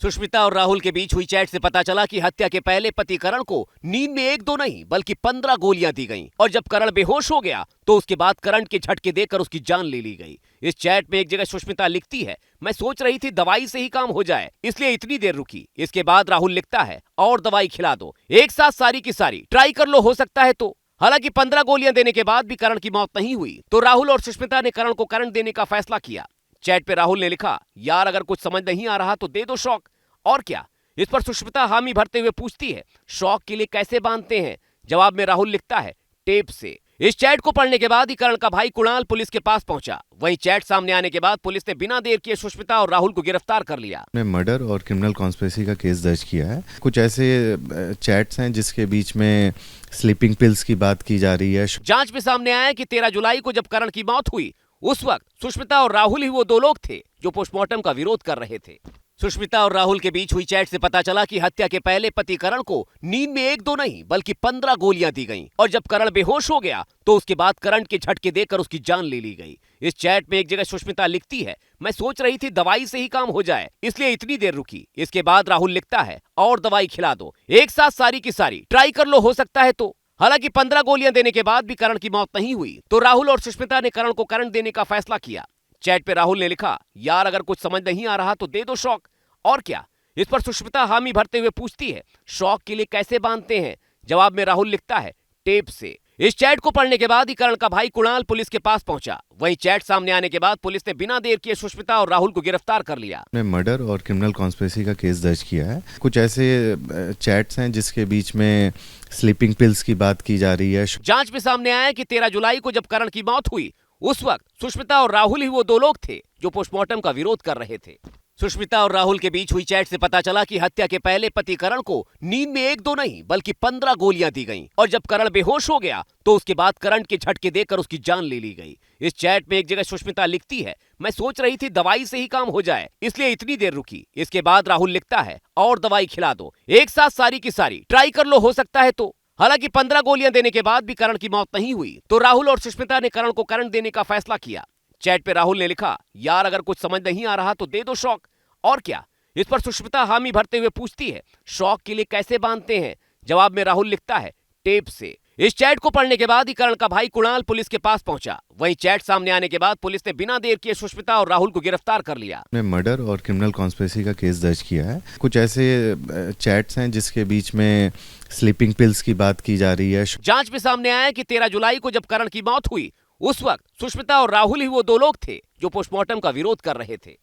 सुष्मिता और राहुल के बीच हुई चैट से पता चला कि हत्या के पहले पति करण को नींद में एक दो नहीं बल्कि 15 गोलियां दी गईं और जब करण बेहोश हो गया तो उसके बाद करंट के झटके देकर उसकी जान ले ली गई। इस चैट में एक जगह सुष्मिता लिखती है, मैं सोच रही थी दवाई से ही काम हो जाए इसलिए इतनी देर रुकी। इसके बाद राहुल लिखता है, और दवाई खिला दो, एक साथ सारी की सारी ट्राई कर लो, हो सकता है तो। हालांकि 15 गोलियां देने के बाद भी करण की मौत नहीं हुई तो राहुल और सुष्मिता ने करण को करंट देने का फैसला किया। चैट पे राहुल ने लिखा, यार अगर कुछ समझ नहीं आ रहा तो दे दो शॉक। और क्या? इस पर सुष्मिता हामी भरते हुए पूछती है, शॉक के लिए कैसे बांधते हैं? जवाब में राहुल लिखता है, टेप से। इस चैट को पढ़ने के बाद ही करण का भाई कुणाल पुलिस के पास पहुंचा। वहीं चैट सामने आने के बाद पुलिस ने बिना देर किए सुष्मिता और राहुल को गिरफ्तार कर लिया। मर्डर और क्रिमिनल कॉन्स्पिरेसी का केस दर्ज किया है। कुछ ऐसे चैट्स हैं जिसके बीच में स्लीपिंग पिल्स की बात की जा रही है। जांच में सामने आया कि 13 जुलाई को जब करण की मौत हुई उस वक्त सुष्मिता और राहुल ही वो दो लोग थे जो पोस्टमार्टम का विरोध कर रहे थे। सुष्मिता और राहुल के बीच हुई चैट से पता चला कि हत्या के पहले पति करण को नींद में एक दो नहीं बल्कि 15 गोलियां दी गईं और जब करण बेहोश हो गया तो उसके बाद करंट के झटके देकर उसकी जान ले ली गई। इस चैट में एक जगह सुष्मिता लिखती है, मैं सोच रही थी दवाई से ही काम हो जाए इसलिए इतनी देर रुकी। इसके बाद राहुल लिखता है, और दवाई खिला दो, एक साथ सारी की सारी ट्राई कर लो, हो सकता है तो। हालांकि 15 गोलियां देने के बाद भी करण की मौत नहीं हुई तो राहुल और सुष्मिता ने करण को करंट देने का फैसला किया। चैट पे राहुल ने लिखा, यार अगर कुछ समझ नहीं आ रहा तो दे दो शॉक। और क्या? इस पर सुष्मिता हामी भरते हुए पूछती है, शॉक के लिए कैसे बांधते हैं? जवाब में राहुल लिखता है, टेप से। इस चैट को पढ़ने के बाद ही करण का भाई कुणाल पुलिस के पास पहुंचा। वहीं चैट सामने आने के बाद पुलिस ने बिना देर किए सुष्मिता और राहुल को गिरफ्तार कर लिया। मर्डर और क्रिमिनल कॉन्स्पिरेसी का केस दर्ज किया है। कुछ ऐसे चैट्स हैं जिसके बीच में स्लीपिंग पिल्स की बात की जा रही है। जांच में सामने आया कि 13 जुलाई को जब करण की मौत हुई उस वक्त सुष्मिता और राहुल ही वो दो लोग थे जो पोस्टमार्टम का विरोध कर रहे थे। सुष्मिता और राहुल के बीच हुई चैट से पता चला कि हत्या के पहले पति करण को नींद में एक दो नहीं बल्कि 15 गोलियां दी गईं और जब करण बेहोश हो गया तो उसके बाद करंट के झटके देकर उसकी जान ले ली गई। इस चैट में एक जगह सुष्मिता लिखती है, मैं सोच रही थी दवाई से ही काम हो जाए इसलिए इतनी देर रुकी। इसके बाद राहुल लिखता है, और दवाई खिला दो, एक साथ सारी की सारी ट्राई कर लो, हो सकता है तो। हालांकि 15 गोलियां देने के बाद भी करण की मौत नहीं हुई तो राहुल और सुष्मिता ने करण को करंट देने का फैसला किया। चैट पे राहुल ने लिखा, यार अगर कुछ समझ नहीं आ रहा तो दे दो शॉक। और क्या? इस पर सुष्मिता हामी भरते हुए पूछती है, शॉक के लिए कैसे बांधते हैं? जवाब में राहुल लिखता है, टेप से। इस चैट को पढ़ने के बाद ही करण का भाई कुणाल पुलिस के पास पहुंचा। वहीं चैट सामने आने के बाद पुलिस ने बिना देर किए सुष्मिता और राहुल को गिरफ्तार कर लिया। मर्डर और क्रिमिनल कॉन्स्पिरेसी का केस दर्ज किया है। कुछ ऐसे चैट्स हैं जिसके बीच में स्लीपिंग पिल्स की बात की जा रही है। जांच में सामने आया कि 13 जुलाई को जब करण की मौत हुई उस वक्त सुष्मिता और राहुल ही वो दो लोग थे जो पोस्टमार्टम का विरोध कर रहे थे।